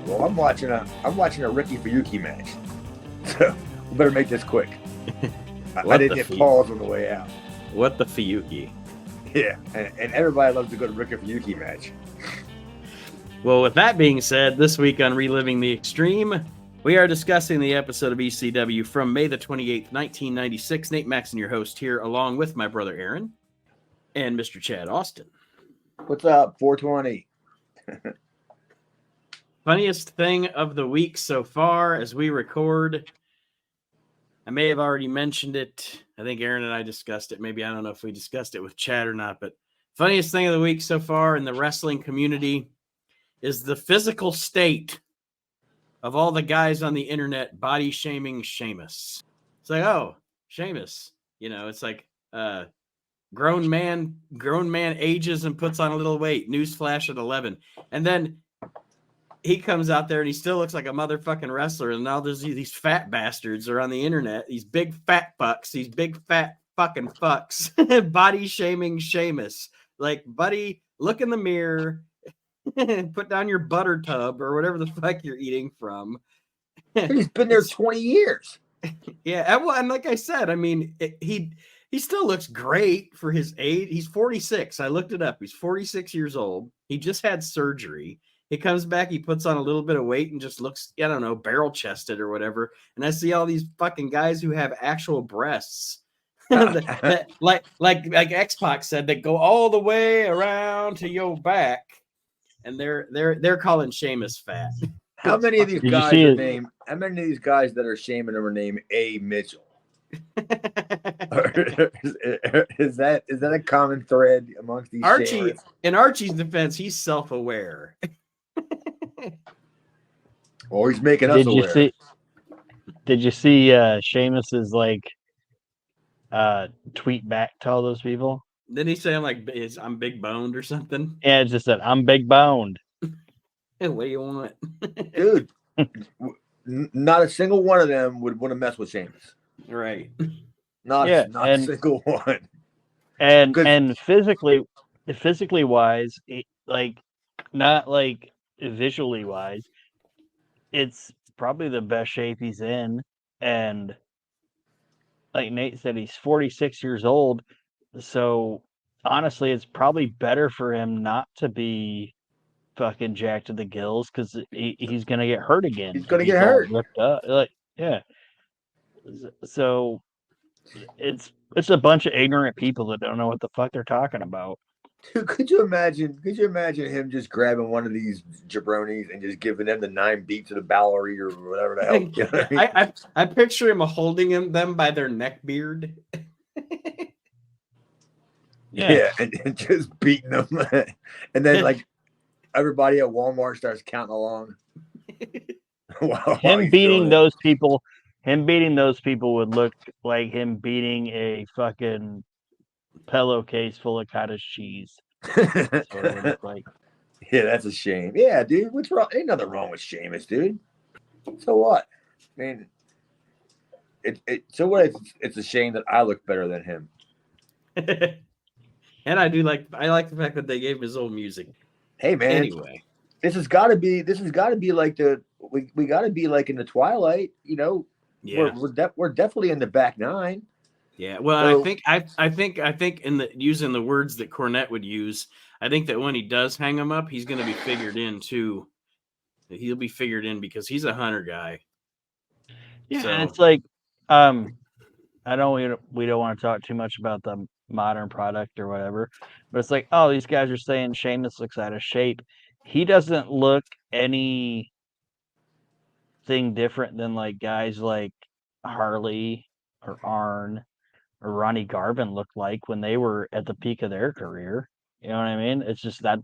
Well, I'm watching a Ricky Fuyuki match, so we better make this quick. I didn't hit pause on the way out. What the Fuyuki? Yeah, and everybody loves a good Ricky Fuyuki match. Well, with that being said, this week on Reliving the Extreme, we are discussing the episode of ECW from May the 28th, 1996. Nate Maxon, your host here, along with my brother Aaron and Mr. Chad Austin. What's up, 420? Funniest thing of the week so far as we record. I may have already mentioned it. I think Aaron and I discussed it. Maybe I don't know if we discussed it with Chad or not, but funniest thing of the week so far in the wrestling community is the physical state of all the guys on the internet body shaming Sheamus. It's like, oh, Sheamus, it's like grown man ages and puts on a little weight. Newsflash at 11. And then he comes out there and he still looks like a motherfucking wrestler. And now there's these fat bastards are on the internet, these big fat fucks, these big fat fucking fucks, body shaming Sheamus. Like, buddy, look in the mirror, put down your butter tub or whatever the fuck you're eating from. He's been there 20 years. Yeah. And like I said, I mean, he still looks great for his age. He's 46. I looked it up. He's 46 years old. He just had surgery. He comes back, he puts on a little bit of weight and just looks, I don't know, barrel chested or whatever. And I see all these fucking guys who have actual breasts, that, like X-Pac said, that go all the way around to your back, and they're calling Sheamus fat. How many of these guys are named? How many of these guys that are shaming him are named A. Mitchell? is that a common thread amongst these? Archie, shamers? In Archie's defense, he's self-aware. Well, he's making us aware. Did you see Sheamus's tweet back to all those people? Didn't he say I'm big boned or something? Yeah, it just said I'm big boned. What do you want? Dude, not a single one of them would want to mess with Sheamus. Right. Not a single one. And physically wise, not like visually wise, it's probably the best shape he's in. And like Nate said, he's 46 years old. So honestly, it's probably better for him not to be fucking jacked to the gills, because he's gonna get hurt again. He's gonna get hurt. Ripped up. So it's a bunch of ignorant people that don't know what the fuck they're talking about. Dude, could you imagine him just grabbing one of these jabronis and just giving them the 9 beats of the Bowery or whatever the hell? You know what I mean? I picture him holding them by their neck beard. Yeah, and just beating them. And then like everybody at Walmart starts counting along. Him beating those people would look like him beating a fucking pillowcase full of cottage cheese. That's what it would look like. Yeah, that's a shame. Yeah, dude, what's wrong? Ain't nothing wrong with Sheamus, dude. So what? I mean, it's a shame that I look better than him. And I like the fact that they gave him his old music. Hey man, anyway, this has got to be like we got to be like in the Twilight, Yeah, we're definitely in the back nine. Yeah, well, so, I think in using the words that Cornette would use, I think that when he does hang him up, he's going to be figured in too. He'll be figured in because he's a hunter guy. Yeah, so. And it's like, I know we don't want to talk too much about the modern product or whatever, but it's like, oh, these guys are saying Sheamus looks out of shape. He doesn't look anything different than like guys like Harley or Arn or Ronnie Garvin looked like when they were at the peak of their career. You know what I mean? It's just that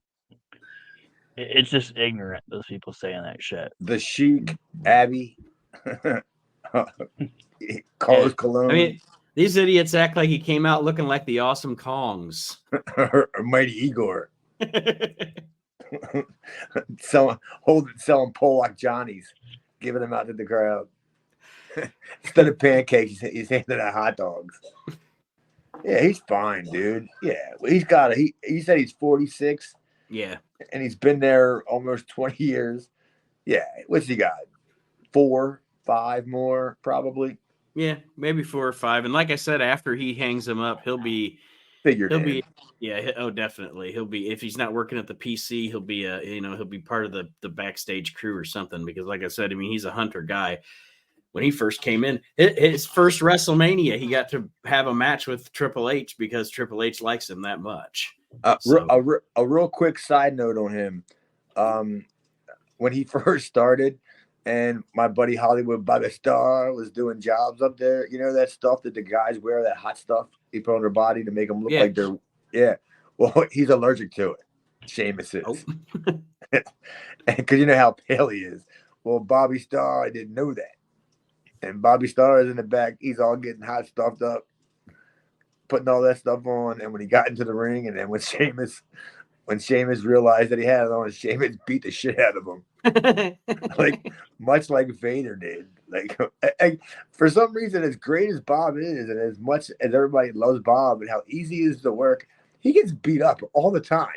it's just ignorant, those people saying that shit. The Sheik, Abby, Carlos Colon. I mean, these idiots act like he came out looking like the Awesome Kongs. or Mighty Igor. selling Pollock Johnnies, giving them out to the crowd. Instead of pancakes, he's handing out hot dogs. Yeah, he's fine, dude. Yeah, he said he's 46. Yeah, and he's been there almost 20 years. Yeah, what's he got? 4, 5 more probably. Yeah, maybe 4 or 5. And like I said, after he hangs him up, he'll be yeah. Oh, definitely. He'll be, if he's not working at the PC, he'll be he'll be part of the backstage crew or something. Because like I said, I mean, he's a Hunter guy. When he first came in, his first WrestleMania, he got to have a match with Triple H because Triple H likes him that much. A real quick side note on him. When he first started, and my buddy Hollywood by the Star was doing jobs up there, you know that stuff that the guys wear, that hot stuff they put on their body to make them look like they're Well, he's allergic to it. Sheamus is, because you know how pale he is. Well, Bobby Starr, I didn't know that. And Bobby Starr is in the back. He's all getting hot stuffed up, putting all that stuff on. And when he got into the ring, and then when Sheamus realized that he had it on, Sheamus beat the shit out of him. Like, much like Vader did. Like, for some reason, as great as Bob is, and as much as everybody loves Bob and how easy he is to work, he gets beat up all the time.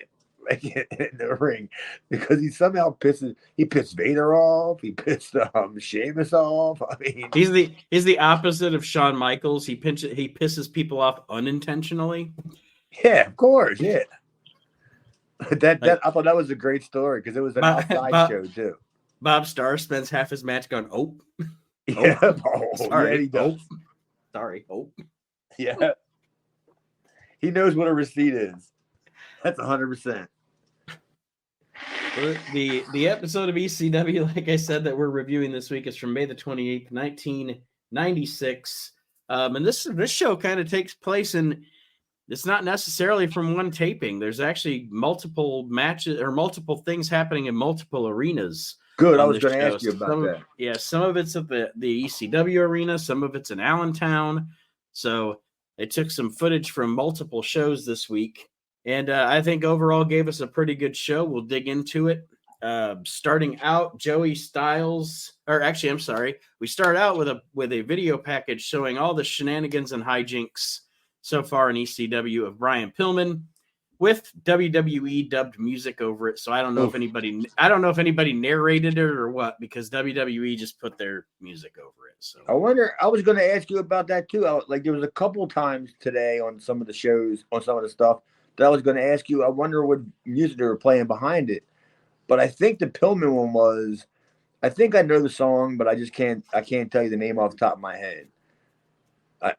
Like in the ring, because he somehow pisses Vader off. He pissed Sheamus off. I mean, he's the opposite of Shawn Michaels. He pisses people off unintentionally. Yeah, of course. Yeah, that I thought that was a great story because it was an outside show too. Bob Starr spends half his match going, "Oh, yeah, sorry, yeah, he does. Sorry, yeah." He knows what a receipt is. That's 100%. The episode of ECW, like I said, that we're reviewing this week is from May the 28th, 1996. And this show kind of takes place in, it's not necessarily from one taping. There's actually multiple matches or multiple things happening in multiple arenas. Good. I was going to ask you about that. Yeah, some of it's at the ECW arena. Some of it's in Allentown. So they took some footage from multiple shows this week. And I think overall gave us a pretty good show. We'll dig into it. Starting out, Joey Styles, or actually, I'm sorry. We start out with a video package showing all the shenanigans and hijinks so far in ECW of Brian Pillman with WWE dubbed music over it. So I don't know if anybody narrated it or what, because WWE just put their music over it. So I was going to ask you about that too. There was a couple times today on some of the shows, on some of the stuff, that I was going to ask you. I wonder what music they were playing behind it. But I think the Pillman one was, I think I know the song, but I can't tell you the name off the top of my head.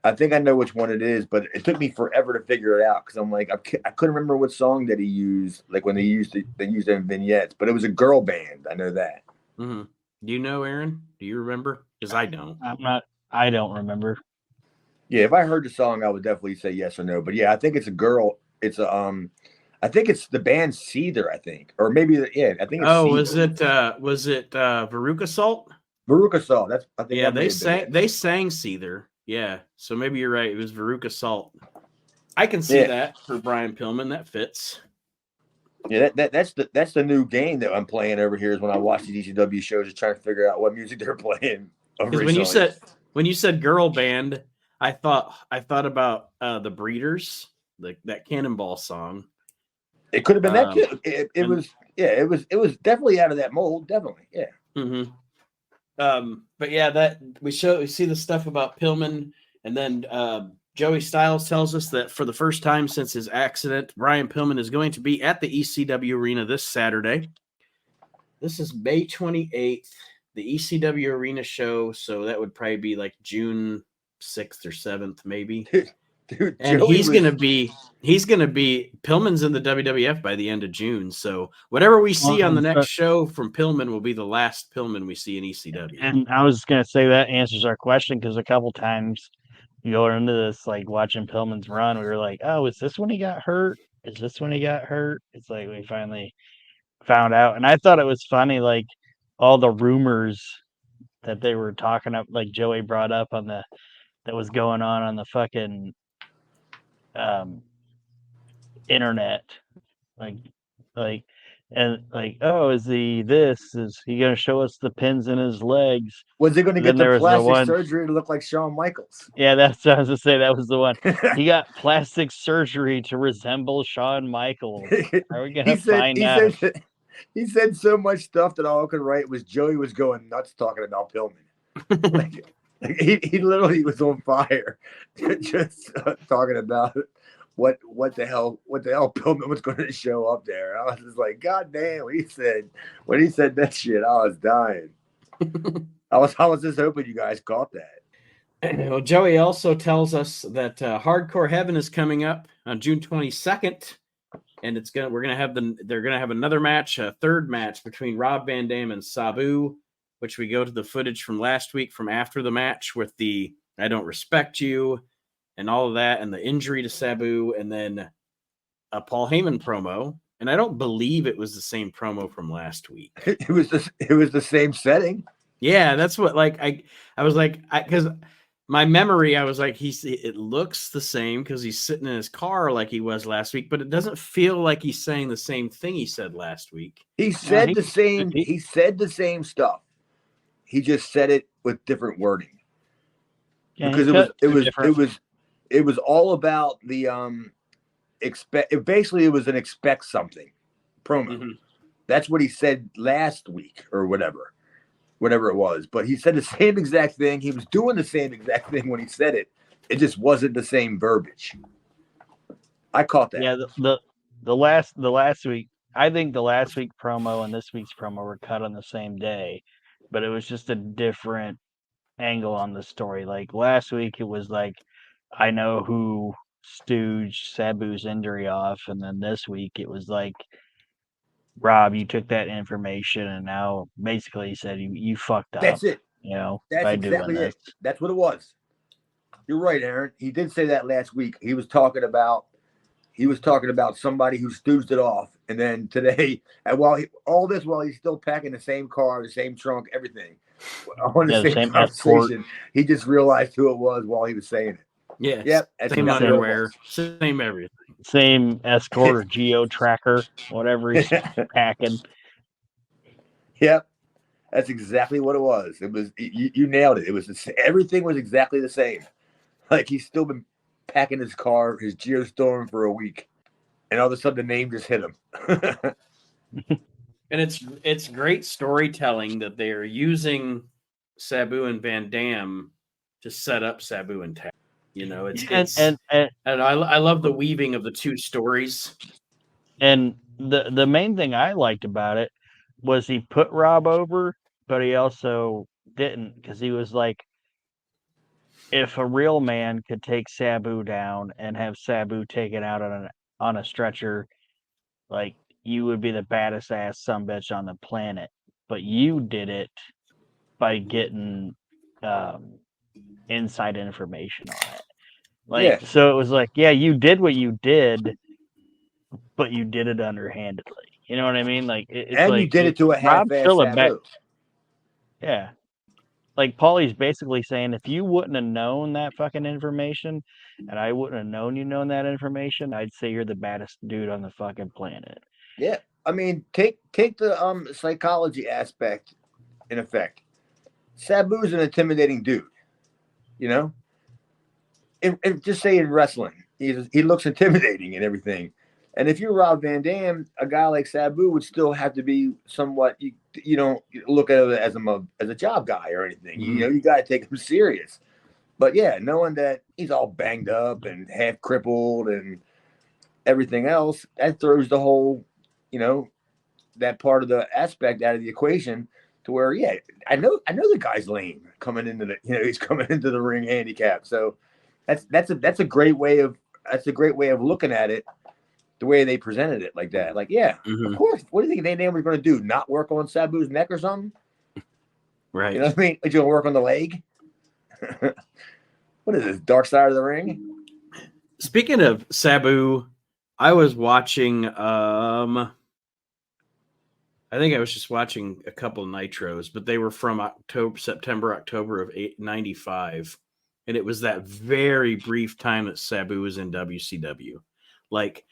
I think I know which one it is, but it took me forever to figure it out because I'm like, I couldn't remember what song that he used, like when they used them in vignettes, but it was a girl band. I know that. Mm-hmm. Do you know, Aaron? Do you remember? Because I don't. I don't remember. Yeah, if I heard the song, I would definitely say yes or no. But yeah, I think it's a girl. It's I think it's the band Seether, I think. Or maybe I think it's Seether. Was it Veruca Salt? Veruca Salt. I think they sang Seether. Yeah. So maybe you're right. It was Veruca Salt. I can see that for Brian Pillman. That fits. Yeah, that's the new game that I'm playing over here is when I watch these ECW shows, just trying to figure out what music they're playing. Because when you said girl band, I thought about the Breeders, like that Cannonball song. It could have been that too. It was definitely out of that mold, definitely. Yeah. Mm-hmm. But yeah, that we see the stuff about Pillman, and then Joey Styles tells us that for the first time since his accident, Brian Pillman is going to be at the ECW arena this Saturday. This is May 28th, the ECW arena show, so that would probably be like June 6th or 7th, maybe. Dude, and he's gonna be Pillman's in the WWF by the end of June. So whatever we see on the next show from Pillman will be the last Pillman we see in ECW. And I was gonna say that answers our question because a couple times you go into this, like watching Pillman's run, we were like, "Oh, is this when he got hurt? Is this when he got hurt?" It's like we finally found out, and I thought it was funny, like all the rumors that they were talking up, like Joey brought up that was going on the fucking internet, oh, is he gonna show us the pins in his legs? Was he gonna get the plastic surgery to look like Shawn Michaels? Yeah, that's what I was gonna say. That was the one. He got plastic surgery to resemble Shawn Michaels. Are we gonna find out? He said so much stuff that all I could write was Joey was going nuts talking about Pillman. Like he literally was on fire, just talking about what the hell Pillman was going to show up there. I was just like, God damn! When he said that shit, I was dying. I was just hoping you guys caught that. Well, Joey also tells us that Hardcore Heaven is coming up on June 22nd, and they're gonna have another match, a third match between Rob Van Dam and Sabu, which we go to the footage from last week from after the match with the I don't respect you and all of that, and the injury to Sabu, and then a Paul Heyman promo. And I don't believe it was the same promo from last week. It was the same setting. Yeah, that's what I was like, because my memory, I was like, it looks the same because he's sitting in his car like he was last week, but it doesn't feel like he's saying the same thing he said last week. He said the same. He said the same stuff. He just said it with different wording. Yeah, because it was all about the basically it was an expect something promo. Mm-hmm. That's what he said last week or whatever it was. But he said the same exact thing. He was doing the same exact thing when he said it. It just wasn't the same verbiage. I caught that. Yeah, the last week, I think the last week promo and this week's promo were cut on the same day, but it was just a different angle on the story. Like last week, it was like, I know who stooged Sabu's injury off, and then this week it was like, Rob, you took that information, and now basically he said you fucked up. That's it. You know, that's exactly it. That's what it was. You're right, Aaron. He did say that last week. He was talking about somebody who stooged it off, and then today, and while he's still packing the same car, the same trunk, everything on the same conversation, he just realized who it was while he was saying it. Yeah. Yep. Same underwear, same everything. Same escort or geo tracker, whatever he's packing. Yep. That's exactly what it was. It was you nailed it. It was everything was exactly the same. Like he's still been packing his car, his Geostorm for a week, and all of a sudden the name just hit him. And it's great storytelling that they are using Sabu and Van Dam to set up Sabu and Taz. You know, and I love the weaving of the two stories. And the main thing I liked about it was he put Rob over, but he also didn't, because he was like, if a real man could take Sabu down and have Sabu taken out on a stretcher, like, you would be the baddest ass sumbitch on the planet. But you did it by getting inside information on it. Like, yeah. So it was like, yeah, you did what you did, but you did it underhandedly. You know what I mean? Like, it's and like, you did it to a half-ass Sabu. Yeah. Like, Paulie's basically saying, if you wouldn't have known that fucking information, and I wouldn't have known you known that information, I'd say you're the baddest dude on the fucking planet. Yeah. I mean, take the psychology aspect in effect. Sabu's an intimidating dude, you know? And just say in wrestling, he looks intimidating and everything. And if you're Rob Van Dam, a guy like Sabu would still have to be somewhat, you don't look at it as a job guy or anything. Mm-hmm. You know, you got to take him serious. But yeah, knowing that he's all banged up and half crippled and everything else, that throws the whole, you know, that part of the aspect out of the equation to where, yeah, I know the guy's lame coming into he's coming into the ring handicapped. So that's a great way of looking at it. The way they presented it like that. Like, yeah, mm-hmm. Of course. What do you think Van Dam was going to do? Not work on Sabu's neck or something? Right. You know what I mean? Like, you going to work on the leg? What is this, Dark Side of the Ring? Speaking of Sabu, I was watching, I think I was just watching a couple of Nitros, but they were from September, October of 95. And it was that very brief time that Sabu was in WCW. Like,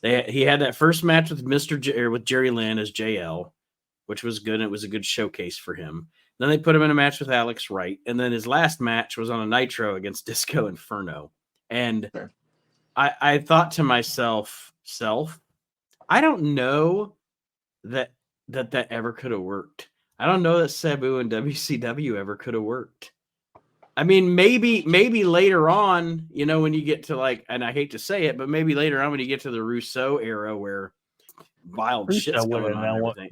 he had that first match with with Jerry Lynn as JL, which was good. And it was a good showcase for him. Then they put him in a match with Alex Wright. And then his last match was on a Nitro against Disco Inferno. And I thought to myself, I don't know that that ever could have worked. I don't know that Sabu and WCW ever could have worked. I mean, maybe later on, you know, when you get to like, and I hate to say it, but maybe later on when you get to the Russo era where wild shit's going on and everything.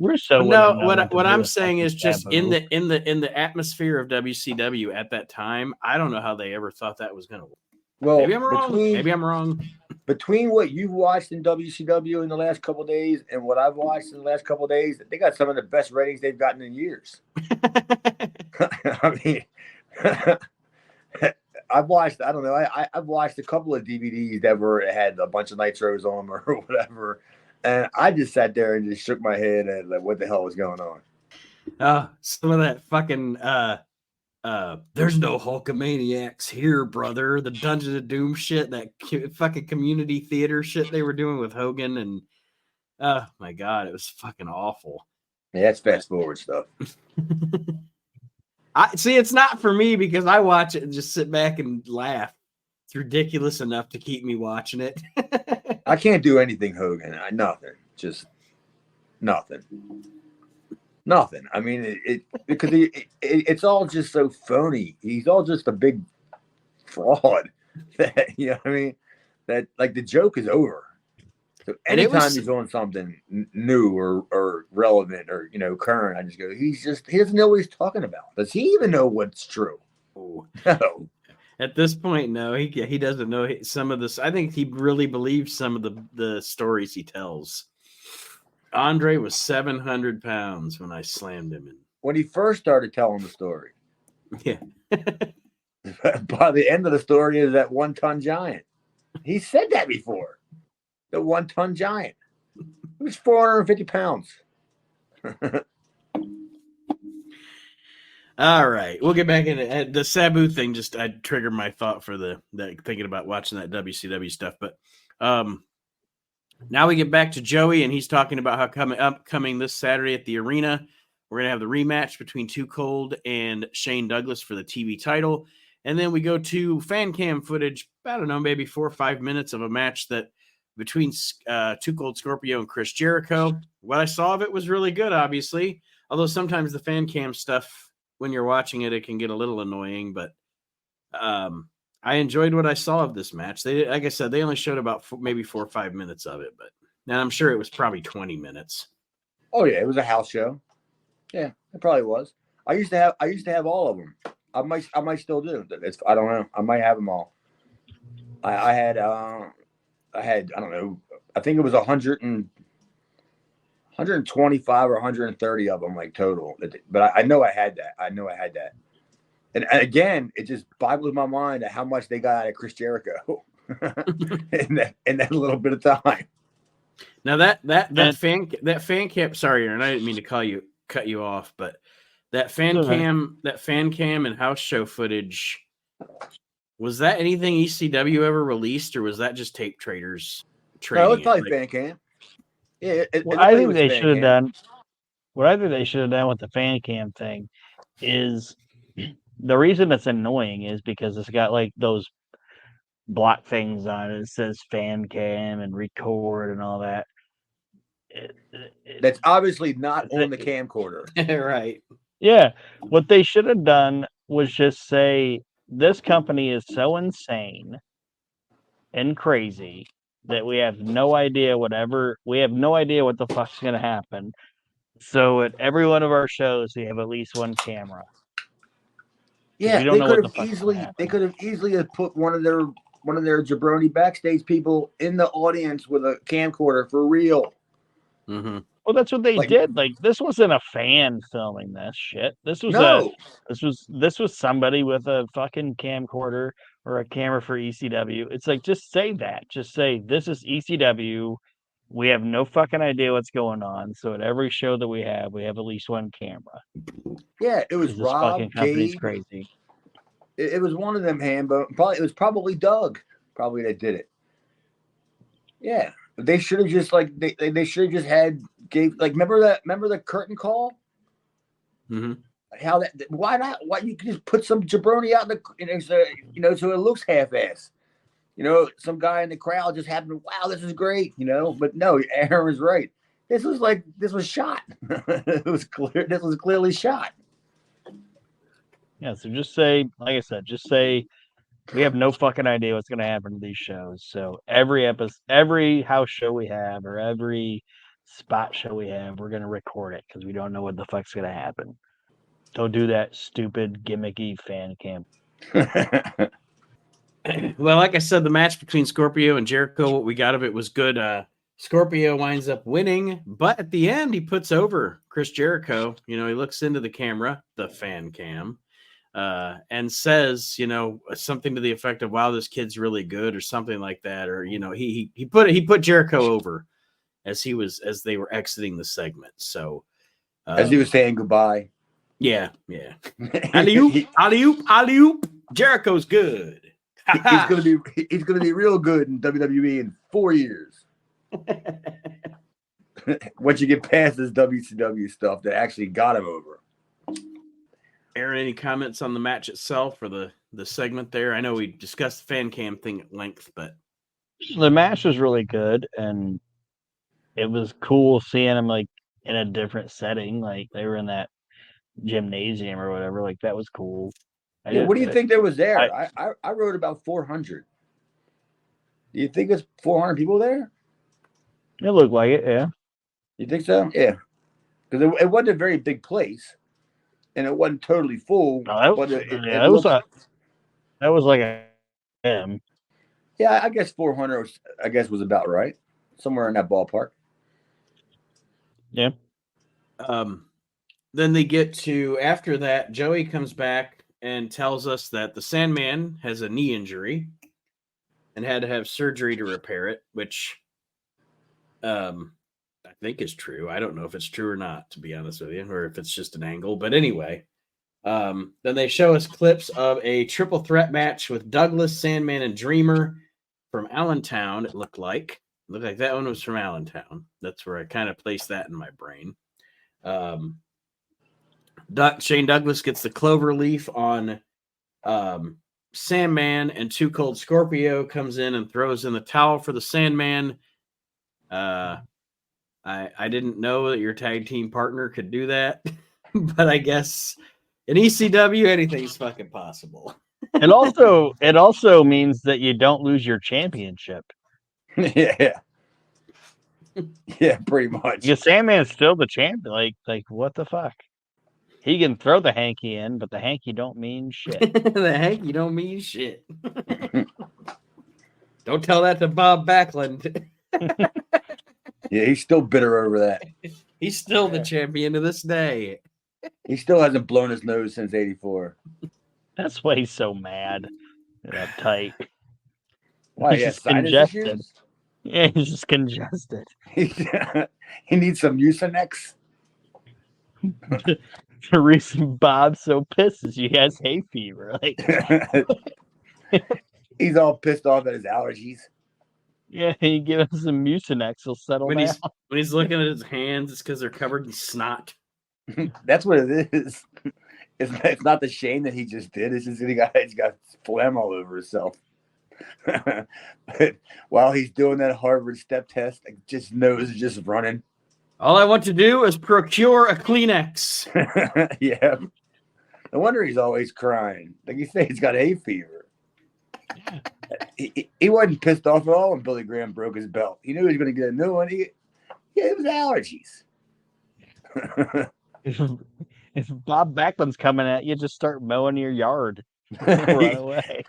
No, what I'm saying is just in the atmosphere of WCW at that time, I don't know how they ever thought that was going to work. Well, maybe I'm wrong. Maybe I'm wrong. Between what you've watched in WCW in the last couple of days and what I've watched in the last couple of days, they got some of the best ratings they've gotten in years. I mean, I've watched. I don't know. I've watched a couple of DVDs that had a bunch of nitros on them or whatever, and I just sat there and just shook my head at like, what the hell was going on? Some of that fucking. There's no Hulkamaniacs here, brother. The Dungeons of Doom shit, that fucking community theater shit they were doing with Hogan, and oh my god, it was fucking awful. Yeah, that's fast forward stuff. I see. It's not for me because I watch it and just sit back and laugh. It's ridiculous enough to keep me watching it. I can't do anything Hogan. Nothing. Just nothing. Nothing. I mean, because it's all just so phony. He's all just a big fraud. That, you know what I mean? That like the joke is over. So anytime he's on something new or relevant or, you know, current, I just go, he doesn't know what he's talking about. Does he even know what's true? Oh. No. At this point, no, he doesn't know some of this. I think he really believes some of the stories he tells. Andre was 700 pounds when I slammed him in. When he first started telling the story. Yeah. By the end of the story is that 1-ton giant. He said that before. The 1-ton giant. He was 450 pounds. All right. We'll get back into the Sabu thing. Just I triggered my thought for that thinking about watching that WCW stuff. But now we get back to Joey, and he's talking about how upcoming this Saturday at the arena, we're going to have the rematch between Too Cold and Shane Douglas for the TV title. And then we go to fan cam footage, I don't know, maybe 4 or 5 minutes of a match that between Too Cold Scorpio and Chris Jericho. What I saw of it was really good, obviously. Although sometimes the fan cam stuff, when you're watching it, it can get a little annoying. But I enjoyed what I saw of this match. They, like I said, they only showed about maybe 4 or 5 minutes of it, but now I'm sure it was probably 20 minutes. Oh yeah, it was a house show. Yeah, it probably was. I used to have all of them. I might still do. I don't know. I might have them all. I had I don't know. I think it was 125 or 130 of them, like total. But I know I had that. And again, it just boggles my mind at how much they got out of Chris Jericho in that little bit of time. Now that fan cam. Sorry, Aaron, I didn't mean to cut you off, but that fan cam and house show footage, was that anything ECW ever released, or was that just tape traders? No, it's probably fan cam. Yeah, I think they should have done. What I think they should have done with the fan cam thing is the reason it's annoying is because it's got like those block things on it. It says fan cam and record and all that. That's obviously not on the camcorder. Right. Yeah. What they should have done was just say, this company is so insane and crazy that we have no idea what the fuck's going to happen. So at every one of our shows, we have at least one camera. Yeah, they could have easily put one of their jabroni backstage people in the audience with a camcorder for real. Mm-hmm. Well, that's what they did. Like, this wasn't a fan filming this shit. This was somebody with a fucking camcorder or a camera for ECW. It's like, just say that. Just say, this is ECW. We have no fucking idea what's going on. So at every show that we have at least one camera. Yeah, it was Rob. Fucking company's crazy. It was one of them it was probably Doug. Probably that did it. Yeah, they should have just they should have just remember the curtain call. Mm-hmm. How that? Why not? Why you just put some jabroni out so it looks half-assed. Some guy in the crowd just happened to, wow, this is great, But no, Aaron's right. This was shot. It was clear. This was clearly shot. Yeah, so just say, like I said, just say we have no fucking idea what's gonna happen to these shows. So every house show we have, or every spot show we have, we're gonna record it because we don't know what the fuck's gonna happen. Don't do that stupid gimmicky fan cam. Well, like I said, the match between Scorpio and Jericho, what we got of it was good. Scorpio winds up winning, but at the end, he puts over Chris Jericho. He looks into the camera, the fan cam, and says, something to the effect of, "Wow, this kid's really good," or something like that. Or, he put Jericho over as they were exiting the segment. So as he was saying goodbye. Yeah. Alley-oop, alley-oop, alley-oop. Jericho's good. He's gonna be real good in WWE in 4 years. Once you get past this WCW stuff that actually got him over. Aaron, any comments on the match itself or the segment there? I know we discussed the fan cam thing at length, but the match was really good, and it was cool seeing them like in a different setting, like they were in that gymnasium or whatever. Like that was cool. What do you think there was there? I wrote about 400. Do you think it's 400 people there? It looked like it, yeah. You think so? Yeah. Because it wasn't a very big place, and it wasn't totally full. No, that was like a Yeah, I guess 400. Was about right, somewhere in that ballpark. Yeah. Then they get to, after that, Joey comes back and tells us that the Sandman has a knee injury and had to have surgery to repair it, which I think is true. I don't know if it's true or not, to be honest with you, or if it's just an angle. But anyway, then they show us clips of a triple threat match with Douglas, Sandman, and Dreamer from Allentown, it looked like. It looked like that one was from Allentown. That's where I kind of placed that in my brain. Shane Douglas gets the clover leaf on Sandman, and Too Cold Scorpio comes in and throws in the towel for the Sandman. I didn't know that your tag team partner could do that, but I guess in ECW anything's fucking possible. It also means that you don't lose your championship. Yeah, pretty much. Because Sandman's still the champion. Like what the fuck? He can throw the hanky in, but the hanky don't mean shit. The hanky don't mean shit. Don't tell that to Bob Backlund. Yeah, he's still bitter over that. He's still the champion to this day. He still hasn't blown his nose since '84. That's why he's so mad and uptight. Why? He's just congested. Yeah, he's just congested. He needs some Mucinex. The reason Bob's so pissed is he has hay fever. He's all pissed off at his allergies. Yeah, you give him some Mucinex, he'll settle down. When he's looking at his hands, it's because they're covered in snot. That's what it is. It's not the shame that he just did. It's just he's got phlegm all over himself. But while he's doing that Harvard step test, just nose is just running. All I want to do is procure a Kleenex. Yeah. No wonder he's always crying. Like you say, he's got hay fever. He wasn't pissed off at all when Billy Graham broke his belt. He knew he was going to get a new one. It was allergies. If Bob Backlund's coming at you, just start mowing your yard. Run away.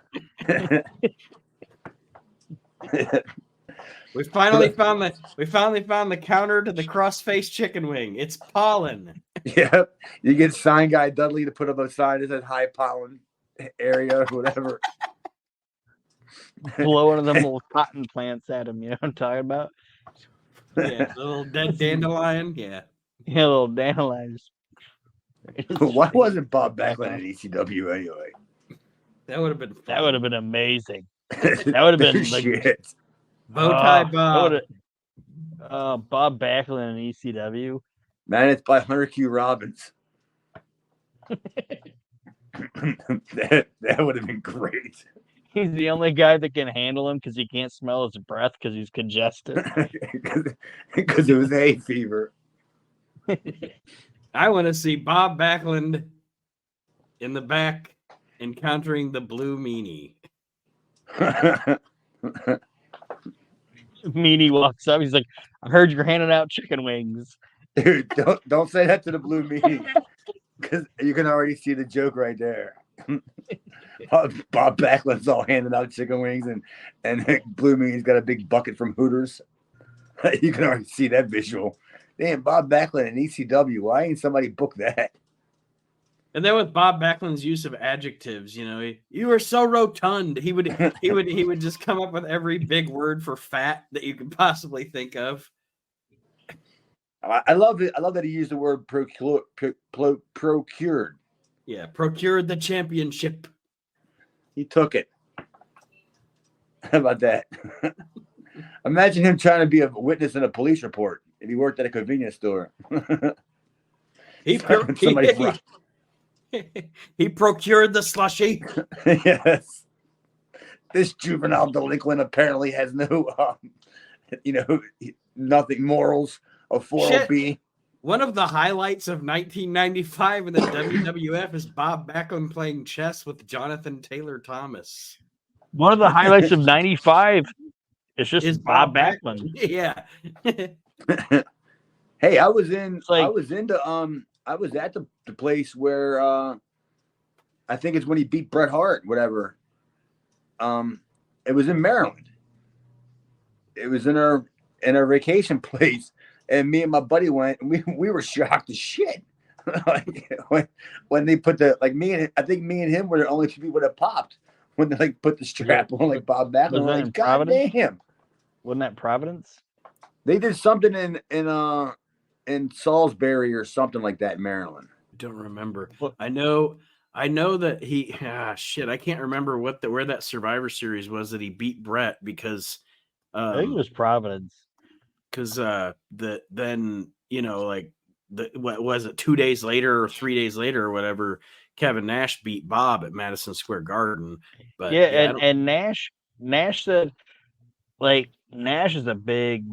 We finally found the counter to the cross-faced chicken wing. It's pollen. Yep. You get sign guy Dudley to put up a sign that says high pollen area or whatever. Blow one of them little cotton plants at him, you know what I'm talking about? Yeah, the little dead dandelion. Yeah. Yeah, little dandelions. Why wasn't Bob Backlund at ECW anyway? That would have been fun. That would have been amazing. That would have been like shit. Bow tie Bob. Bob Backlund in ECW. Man, it's by Hunter Q. Robbins. That would have been great. He's the only guy that can handle him because he can't smell his breath because he's congested. Because it was hay fever. I want to see Bob Backlund in the back encountering the Blue Meanie. Meanie walks up. He's like, "I heard you're handing out chicken wings." Dude, don't say that to the Blue Meanie, because you can already see the joke right there. Bob Backlund's all handing out chicken wings, and Blue Meanie's got a big bucket from Hooters. You can already see that visual. Damn, Bob Backlund and ECW. Why ain't somebody booked that? And then with Bob Backlund's use of adjectives, you are so rotund. He would just come up with every big word for fat that you could possibly think of. I love it. I love that he used the word procured. Yeah, procured the championship. He took it. How about that? Imagine him trying to be a witness in a police report if he worked at a convenience store. He procured the slushy. Yes. This juvenile delinquent apparently has no, nothing morals of 4B. One of the highlights of 1995 in the WWF is Bob Backlund playing chess with Jonathan Taylor Thomas. One of the highlights of '95 is just Bob Backlund. Yeah. Hey, I was at the place where I think it's when he beat Bret Hart, whatever. It was in Maryland. It was in our vacation place. And me and my buddy went, and we were shocked as shit. Like when they put I think me and him were the only two people that popped when they put the strap on Bob Backlund. Like, God damn. Wasn't that Providence? They did something in Salisbury or something like that in Maryland. I don't remember. I know that he I can't remember where that Survivor Series was that he beat Bret because I think it was Providence. Because what was it, 2 days later or 3 days later or whatever, Kevin Nash beat Bob at Madison Square Garden. But and Nash said, like, Nash is a big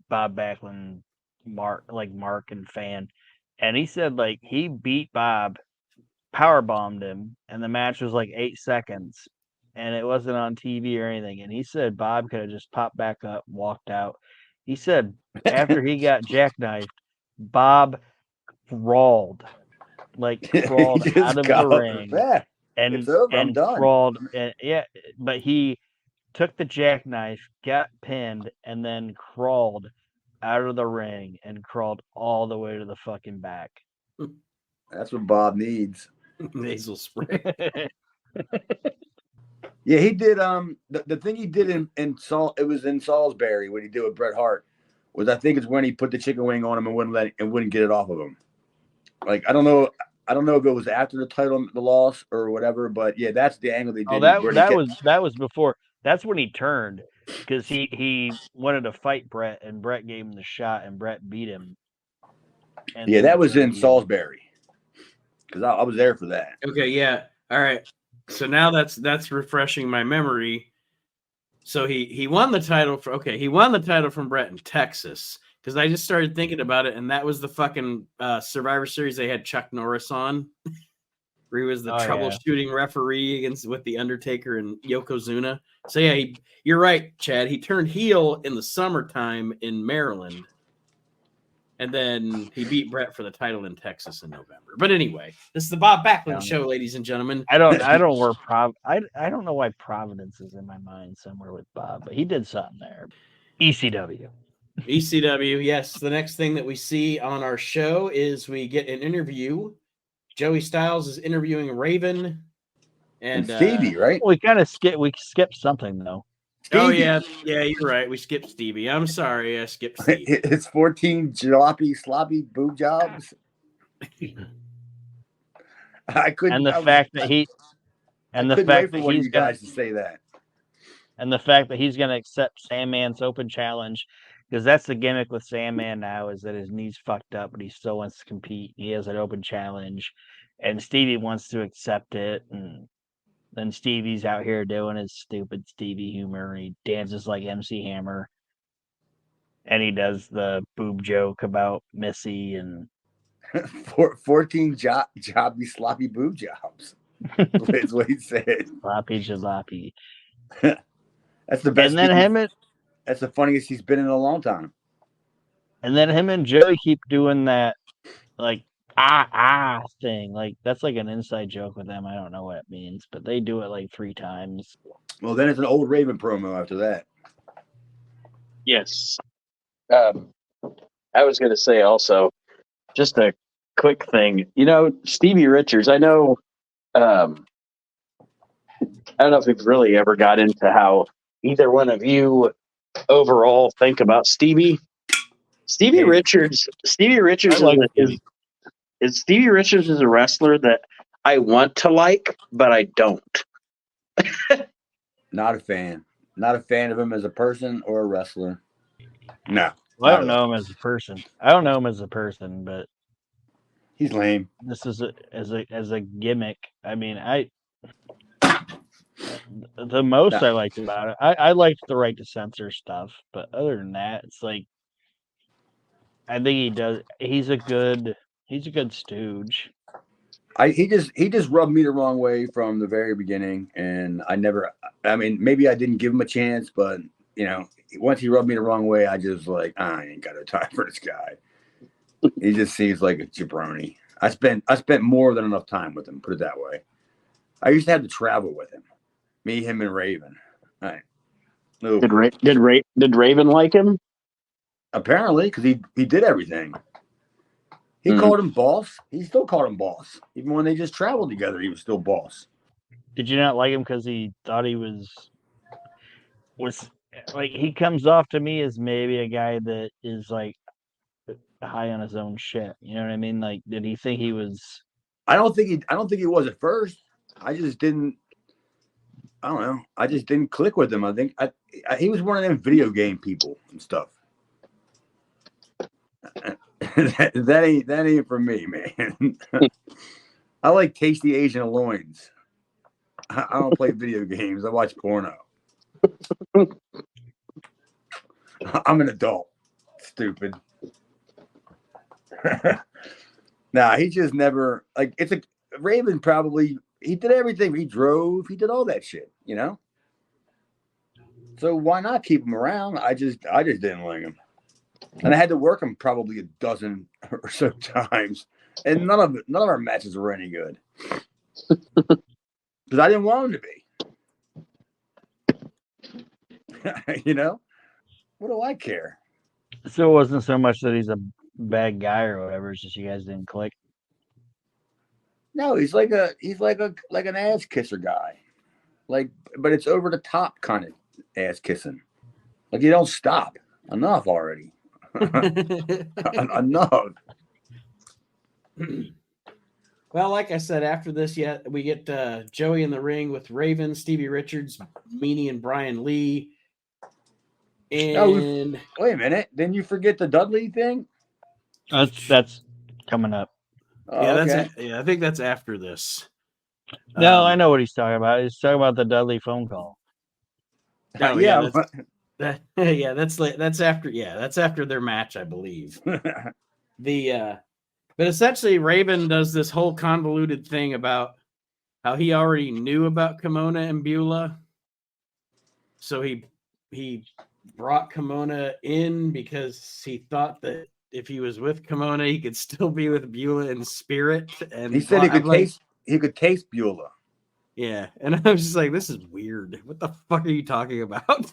Bob Backlund mark and fan, and he said, like, he beat Bob, powerbombed him, and the match was like 8 seconds, and it wasn't on TV or anything. And he said Bob could have just popped back up, walked out. He said after he got jackknifed, Bob crawled out of the ring and crawled. But he took the jackknife, got pinned, and then crawled out of the ring and crawled all the way to the fucking back. That's what Bob needs. Nasal spray. Yeah, he did. The thing he did it was in Salisbury. What he did with Bret Hart was, I think, it's when he put the chicken wing on him and wouldn't get it off of him. Like, I don't know if it was after the loss or whatever, but yeah, that's the angle they did. Oh, that was before. That's when he turned, because he wanted to fight Bret, and Bret gave him the shot, and Bret beat him. And that was in Salisbury, because I was there for that. Okay, yeah, all right. So now that's refreshing my memory. So he won the title from Bret in Texas, because I just started thinking about it, and that was the fucking Survivor Series they had Chuck Norris on, where he was the troubleshooting referee with the Undertaker and Yokozuna. So yeah, you're right, Chad. He turned heel in the summertime in Maryland. And then he beat Bret for the title in Texas in November. But anyway, this is the Bob Backlund show, ladies and gentlemen. I don't know why Providence is in my mind somewhere with Bob, but he did something there. ECW, yes. The next thing that we see on our show is we get an interview. Joey Styles is interviewing Raven and Stevie, right? We skipped something though. Stevie. Oh, yeah, you're right. We skipped Stevie. I'm sorry, I skipped Stevie. It's 14 sloppy boob jobs. I couldn't. And the fact that he's guys to say that, and the fact that he's going to accept Sandman's open challenge, because that's the gimmick with Sandman now, is that his knee's fucked up, but he still wants to compete. He has an open challenge, and Stevie wants to accept it, and Then Stevie's out here doing his stupid Stevie humor. And he dances like MC Hammer. And he does the boob joke about Missy and 14 jobby sloppy boob jobs. That's what he said. Sloppy jalopy. That's the best. And then that's the funniest he's been in a long time. And then him and Joey keep doing that like thing. Like that's like an inside joke with them. I don't know what it means, but they do it like 3 times. Well, then it's an old Raven promo after that. Yes. I was going to say also, just a quick thing. You know, Stevie Richards, I know, I don't know if we've really ever got into how either one of you overall think about Stevie. Stevie Richards Stevie Richards is a wrestler that I want to like, but I don't. Not a fan. Not a fan of him as a person or a wrestler. No. Well, I don't know him as a person. But he's lame. This is as a gimmick. I mean, the most I liked about it, I liked the right to censor stuff, but other than that, it's like I think he's a good stooge. He just rubbed me the wrong way from the very beginning, and maybe I didn't give him a chance, but you know, once he rubbed me the wrong way, I just like, I ain't got no time for this guy. He just seems like a jabroni. I spent more than enough time with him, put it that way. I used to have to travel with him. Me, him, and Raven. All right. Did Raven like him? Apparently, because he did everything. He called him boss. He still called him boss. Even when they just traveled together, he was still boss. Did you not like him because he thought he was like, he comes off to me as maybe a guy that is like high on his own shit. You know what I mean? Like, did he think he was? I don't think he was at first. I just didn't click with him. I think he was one of them video game people and stuff. that ain't for me, man. I like tasty Asian loins. I don't play video games. I watch porno. I'm an adult. Stupid. Nah, he just never like. It's a Raven. Probably he did everything. He drove. He did all that shit. You know. So why not keep him around? I just didn't like him. And I had to work him probably a dozen or so times, and none of our matches were any good because I didn't want him to be. You know, what do I care? So it wasn't so much that he's a bad guy or whatever. It's just you guys didn't click. No, he's like an ass kisser guy, but it's over the top kind of ass kissing. Like you don't stop. Enough already. Enough. Well, like I said, after this, we get Joey in the ring with Raven, Stevie Richards, Meanie, and Brian Lee. And wait a minute, didn't you forget the Dudley thing? That's coming up. Yeah, okay. I think that's after this. No, I know what he's talking about. He's talking about the Dudley phone call. Oh, yeah, that's after their match, I believe. But essentially Raven does this whole convoluted thing about how he already knew about Kimona and Beulah. So he brought Kimona in because he thought that if he was with Kimona, he could still be with Beulah in spirit. And he said he could taste Beulah. Yeah, and I was just like, this is weird. What the fuck are you talking about?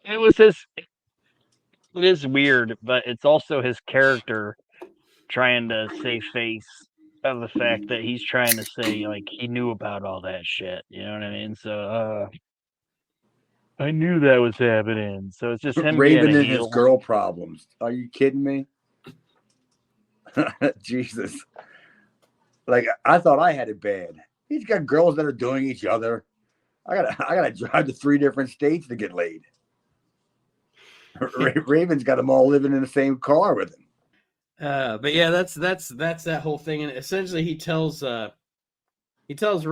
It is weird, but it's also his character trying to save face of the fact that he's trying to say like he knew about all that shit. You know what I mean? So I knew that was happening. So it's just him Raven being a and heel. his girl problems. Are you kidding me? Jesus. Like I thought I had it bad. He's got girls that are doing each other. I gotta drive to 3 different states to get laid. Raven's got them all living in the same car with him. But yeah, that's that whole thing. And essentially he tells He tells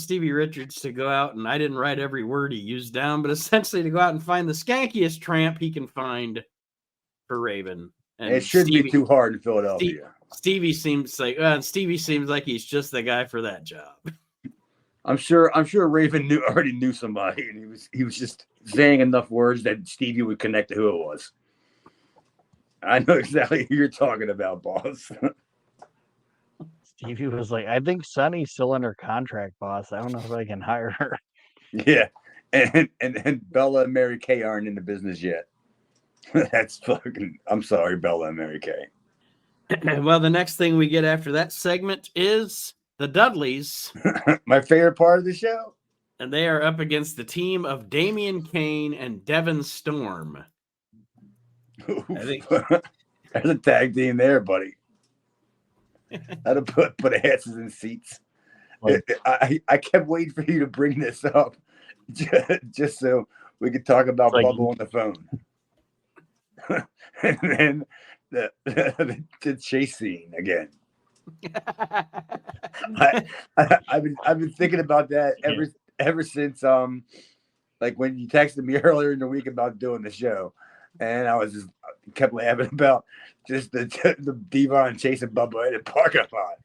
Stevie Richards to go out, and I didn't write every word he used down, but essentially to go out and find the skankiest tramp he can find for Raven. And it shouldn't be too hard in Philadelphia. Stevie seems like he's just the guy for that job. I'm sure Raven already knew somebody, and he was just saying enough words that Stevie would connect to who it was. I know exactly who you're talking about, boss. Stevie was like, I think Sunny's still under contract, boss. I don't know if I can hire her. Yeah. And Bella and Mary Kay aren't in the business yet. That's fucking, I'm sorry, Bella and Mary Kay. Well, the next thing we get after that segment is the Dudleys. My favorite part of the show. And they are up against the team of Damian Kane and Devin Storm. I think there's a tag team there, buddy. I'd have put asses in seats. I kept waiting for you to bring this up just so we could talk about Bubba on the phone. And then the chase scene again. I've been thinking about that ever since like when you texted me earlier in the week about doing the show, and I was just kept laughing about just the Devon chasing Bubba in the parking lot.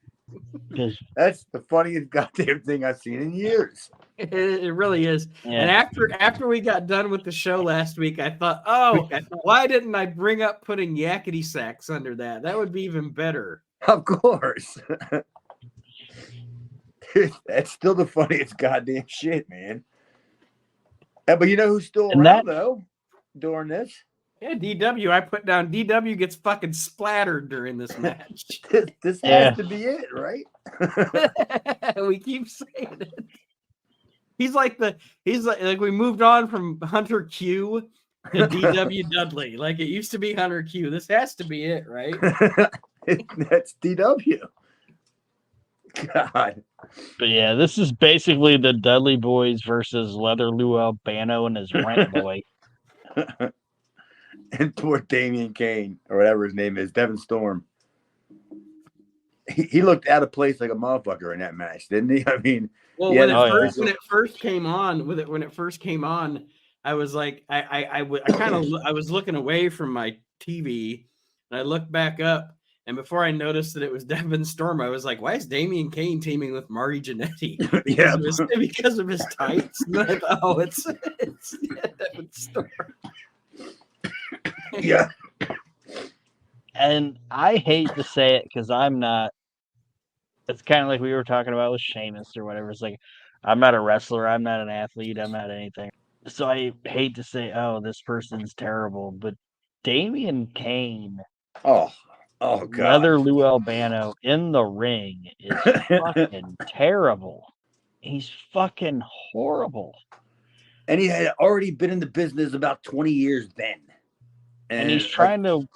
That's the funniest goddamn thing I've seen in years. It really is. Yeah. And after we got done with the show last week, I thought, why didn't I bring up putting yakety sacks under that? That would be even better. Of course. That's still the funniest goddamn shit, man. But you know who's still around though during this? Yeah, DW. I put down DW gets fucking splattered during this match. This has to be it, right? We keep saying it. He's like we moved on from Hunter Q to DW Dudley. Like it used to be Hunter Q. This has to be it, right? That's DW. God. But yeah, this is basically the Dudley Boys versus Leather Lou Albano and his rent boy. And poor Damian Kane, or whatever his name is, Devin Storm. He looked out of place like a motherfucker in that match, didn't he? I mean, well, when it first came on, I was like, I was looking away from my TV, and I looked back up, and before I noticed that it was Devin Storm, I was like, why is Damian Kane teaming with Marty Jannetty? Because of his tights. And I thought, it's Devin Storm. Yeah. And I hate to say it because I'm not. It's kind of like we were talking about with Sheamus or whatever. It's like, I'm not a wrestler. I'm not an athlete. I'm not anything. So I hate to say, this person's terrible. But Damian Kane. Oh, God. Leather Lou Albano in the ring is fucking terrible. He's fucking horrible. And he had already been in the business about 20 years then. And he's trying to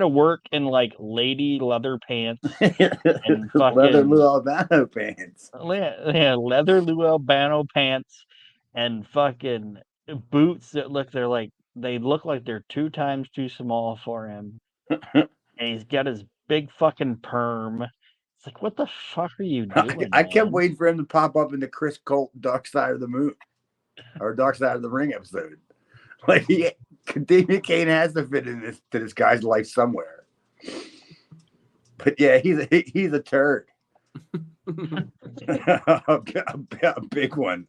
work in like lady leather pants and fucking Leather Lou Albano pants. Yeah, Leather Lou Albano pants and fucking boots that they look like they're 2 times too small for him. And he's got his big fucking perm. It's like, what the fuck are you doing? I kept waiting for him to pop up in the Chris Colt Dark Side of the Moon or Dark Side of the Ring episode. Like Damian Kane has to fit in this guy's life somewhere. But yeah, he's a turd. a big one.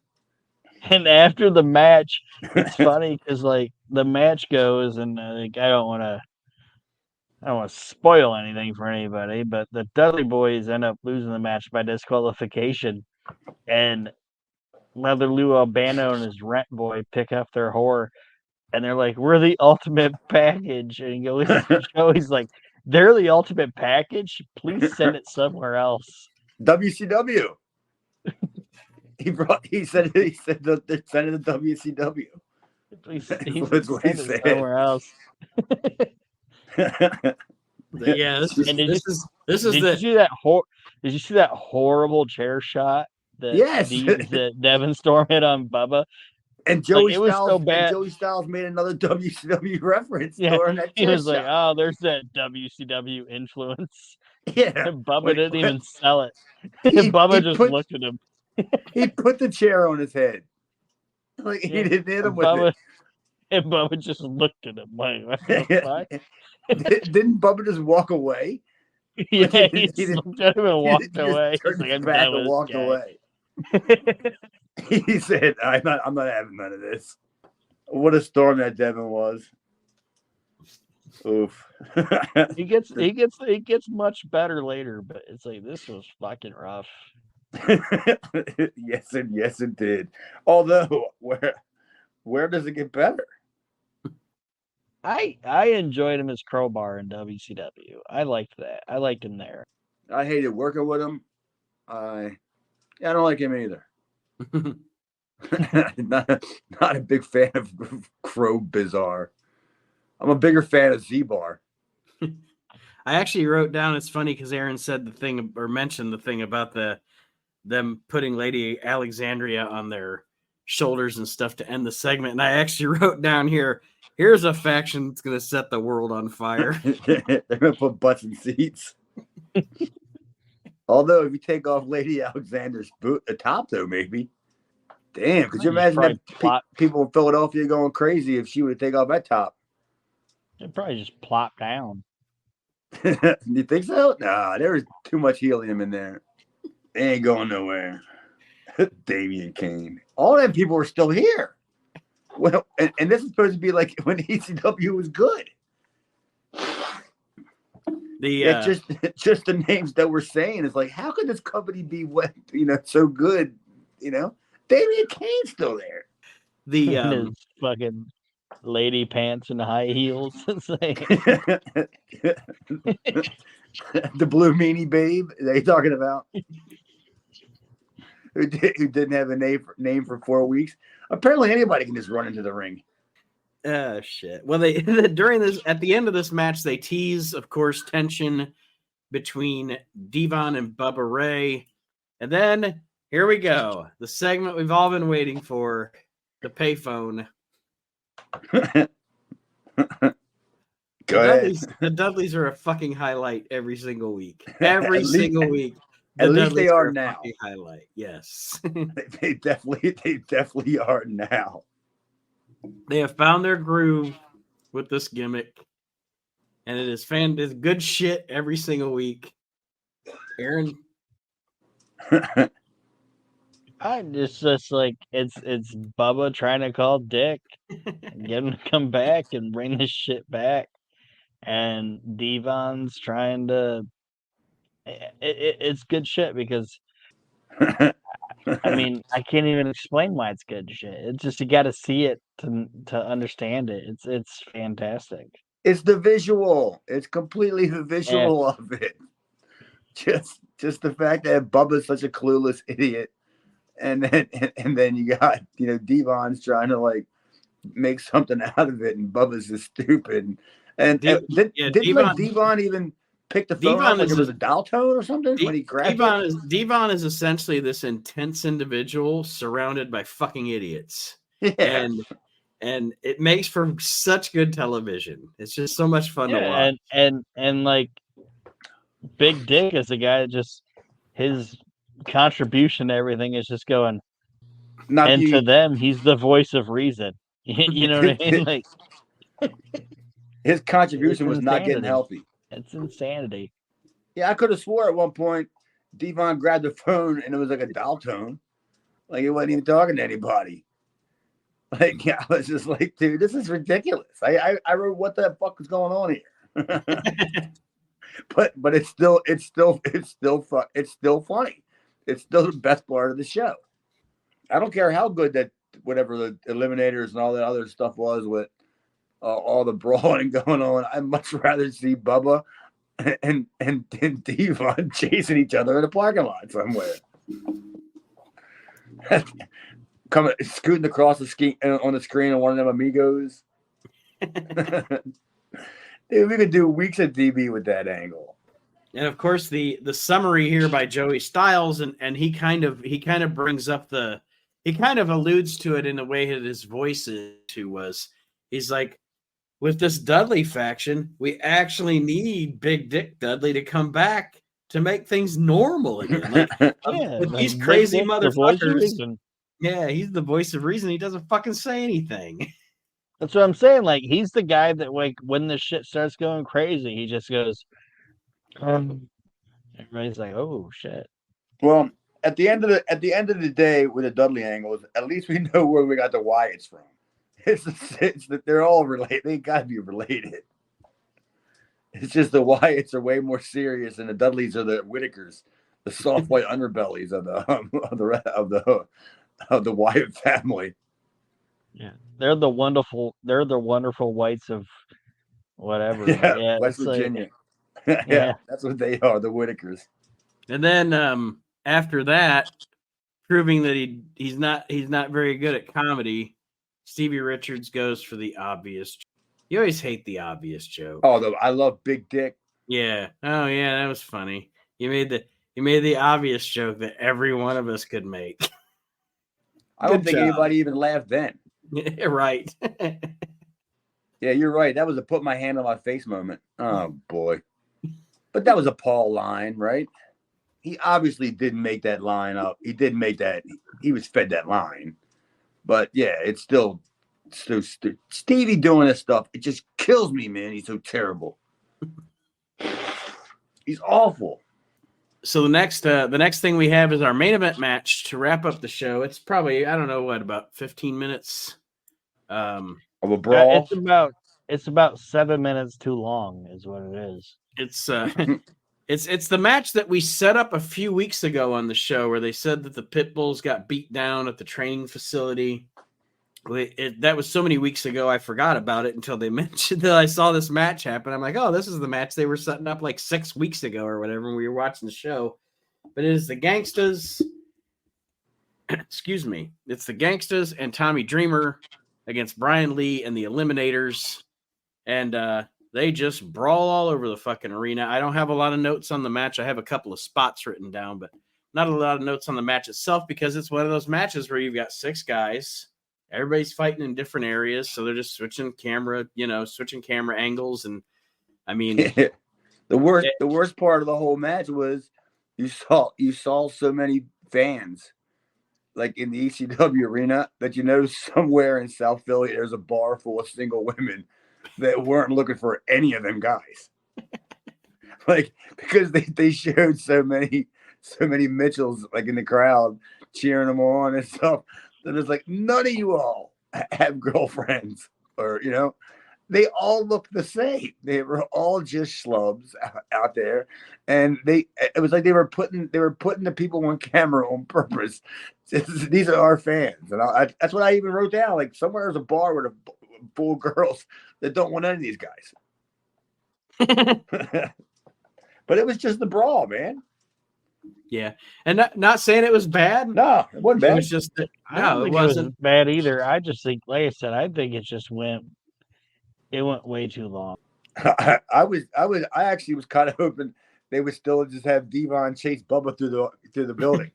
And after the match, it's funny because like the match goes, and I don't want to spoil anything for anybody, but the Dudley Boys end up losing the match by disqualification, and Leather Lou Albano and his rent boy pick up their whore, and they're like, "We're the ultimate package," and he's like, "They're the ultimate package. Please send it somewhere else." WCW. He said that they're sending the WCW. Please send it somewhere else. Yeah, did you see that horrible chair shot that Devin Storm hit on Bubba? And Joey it was Styles, so bad. and Joey Styles made another WCW reference Yeah, during that he was chair like, shot. "Oh, there's that WCW influence." Yeah, And Bubba didn't even sell it. he Bubba just put looked at him. he put the chair on his head, like Yeah, he didn't hit him and with Bubba, and Bubba just looked at him like, "What the fuck?" it. Didn't Bubba just walk away? Yeah, Like, he just looked at him and walked just away. He's turned like, his "I'm back done and with walked this away. guy." He said, I'm not having none of this." What a storm that Devin was. Oof. He gets much better later, but it's like this was fucking rough. Yes, it did. Although, where does it get better? I enjoyed him as Crowbar in WCW. I liked that. I liked him there. I hated working with him. I don't like him either. not a big fan of Crow Bizarre. I'm a bigger fan of Z-Bar. I actually wrote down, it's funny because Aaron said the thing or mentioned the thing about them putting Lady Alexandria on their shoulders and stuff to end the segment. And I actually wrote down here's a faction that's going to set the world on fire. They're going to put butts in seats. Although, if you take off Lady Alexander's boot, the top, though, maybe. Damn, could you imagine that people in Philadelphia going crazy if she would take off that top? It'd probably just plop down. You think so? Nah, there was too much helium in there. They ain't going nowhere. Damian Kane. All them people are still here. Well, and this is supposed to be like when ECW was good. Just the names that we're saying is like, how could this company be so good? Damian Kane's still there. The fucking lady pants and high heels. The blue meanie babe they talking about, who didn't have a name for 4 weeks. Apparently, anybody can just run into the ring. Oh shit! Well, they during this at the end of this match, they tease, of course, tension between Devon and Bubba Ray, and then here we go, the segment we've all been waiting for, the payphone. The Dudleys are a fucking highlight every single week. Every single week. At least they are now. Fucking highlight. Yes. They definitely are now. They have found their groove with this gimmick, and it's good shit every single week. Aaron, I just like it's Bubba trying to call Dick, and get him to come back and bring this shit back, and Devon's trying to. It's good shit because. I mean, I can't even explain why it's good shit. It's just you got to see it to understand it. It's fantastic. It's the visual. It's completely the visual of it. Just the fact that Bubba's such a clueless idiot, and then you got Devon's trying to like make something out of it, and Bubba's just stupid. And didn't Devon even pick the phone up like it was a dial tone or something when he grabbed it? Devon is essentially this intense individual surrounded by fucking idiots. Yeah. And it makes for such good television. It's just so much fun to watch. And like Big Dick is a guy that just his contribution to everything is just going. To them, he's the voice of reason. You know what I mean? Like his contribution was not getting healthy. It's insanity. Yeah, I could have swore at one point Devon grabbed the phone and it was like a dial tone. Like he wasn't even talking to anybody. Like, yeah, I was just like, dude, this is ridiculous. I wrote, what the fuck is going on here? but it's still fun. It's still funny. It's still the best part of the show. I don't care how good that whatever the eliminators and all that other stuff was with all the brawling going on. I'd much rather see Bubba and Devon chasing each other in a parking lot somewhere. Coming scooting across the ski on the screen of one of them amigos. Dude, we could do weeks of DB with that angle. And of course, the summary here by Joey Styles, and he kind of brings up the he kind of alludes to it in the way that his voice is he's like, with this Dudley faction, we actually need Big Dick Dudley to come back to make things normal again. Like, with these crazy motherfuckers. Yeah, he's the voice of reason. He doesn't fucking say anything. That's what I'm saying. Like, he's the guy that, like, when the shit starts going crazy, he just goes, everybody's like, oh shit. Well, at the end of the day, with the Dudley angles, at least we know where we got the Wyatts from. It's that they're all related. They got to be related. It's just the Wyatts are way more serious, and the Dudleys are the Whitakers, the soft white underbellies of the Wyatt family. Yeah, they're the wonderful whites of whatever. Yeah, West Virginia. Like, yeah, that's what they are, the Whitakers. And then after that, proving that he's not very good at comedy, Stevie Richards goes for the obvious. You always hate the obvious joke. Oh, I love Big Dick. Yeah. Oh, yeah, that was funny. You made the obvious joke that every one of us could make. I don't think anybody even laughed then. Right. Yeah, you're right. That was a put my hand on my face moment. Oh boy. But that was a Paul line, right? He obviously didn't make that line up. He didn't make that. He was fed that line. But yeah, it's still so Stevie doing this stuff. It just kills me, man. He's so terrible. He's awful. So the next thing we have is our main event match to wrap up the show. It's probably, I don't know what, about 15 minutes of a brawl. It's about 7 minutes too long, is what it is. It's the match that we set up a few weeks ago on the show where they said that the pit bulls got beat down at the training facility. That was so many weeks ago, I forgot about it until they mentioned that I saw this match happen. I'm like, oh, this is the match they were setting up like 6 weeks ago or whatever when we were watching the show. But it is the Gangstas. Excuse me. It's the Gangstas and Tommy Dreamer against Brian Lee and the Eliminators. And they just brawl all over the fucking arena. I don't have a lot of notes on the match. I have a couple of spots written down, but not a lot of notes on the match itself because it's one of those matches where you've got 6 guys. Everybody's fighting in different areas, so they're just switching camera angles. And I mean, the worst part of the whole match was you saw so many fans, like in the ECW arena, that somewhere in South Philly there's a bar full of single women that weren't looking for any of them guys. Like, because they showed so many Mitchells like in the crowd cheering them on and stuff. That it's like, none of you all have girlfriends, or they all look the same. They were all just schlubs out there, and it was like they were putting the people on camera on purpose. These are our fans, and that's what I even wrote down. Like, somewhere there's a bar with a full of girls that don't want any of these guys. But it was just the brawl, man. Yeah, and not saying it was bad. No, it wasn't bad. It was just that, no, it wasn't bad either. I just think, like I said, I think it just went way too long. I actually was kind of hoping they would still just have Devon chase Bubba through the building,